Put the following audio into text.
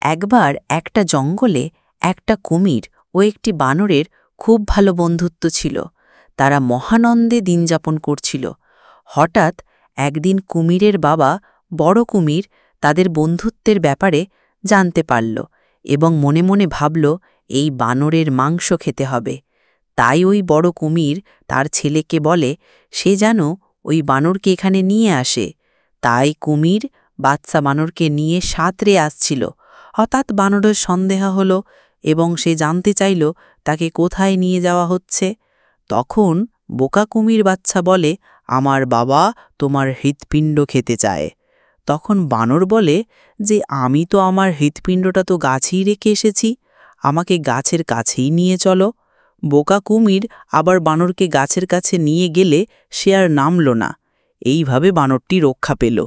একবার একটা জঙ্গলে একটা কুমির ও একটি বানরের খুব ভালো বন্ধুত্ব ছিল। তারা মহানন্দে দিন যাপন করছিল। হঠাৎ একদিন কুমিরের বাবা বড় কুমির তাদের বন্ধুত্বের ব্যাপারে জানতে পারল এবং মনে মনে ভাবল এই বানরের মাংস খেতে হবে। তাই ওই বড় কুমির তার ছেলেকে বলে সে যেন ওই বানরকে এখানে নিয়ে আসে। তাই কুমির বাচ্চা বানরকে নিয়ে সাঁতরে আসছিল। হঠাৎ বানরের সন্দেহ হল এবং সে জানতে চাইল তাকে কোথায় নিয়ে যাওয়া হচ্ছে। তখন বোকা কুমির বাচ্চা বলে, আমার বাবা তোমার হৃৎপিণ্ড খেতে চায়। তখন বানর বলে যে আমি তো আমার হৃৎপিণ্ডটা তো গাছেই রেখে এসেছি, আমাকে গাছের কাছেই নিয়ে চলো। বোকা কুমির আবার বানরকে গাছের কাছে নিয়ে গেলে সে আর নামল না। এইভাবে বানরটি রক্ষা পেল।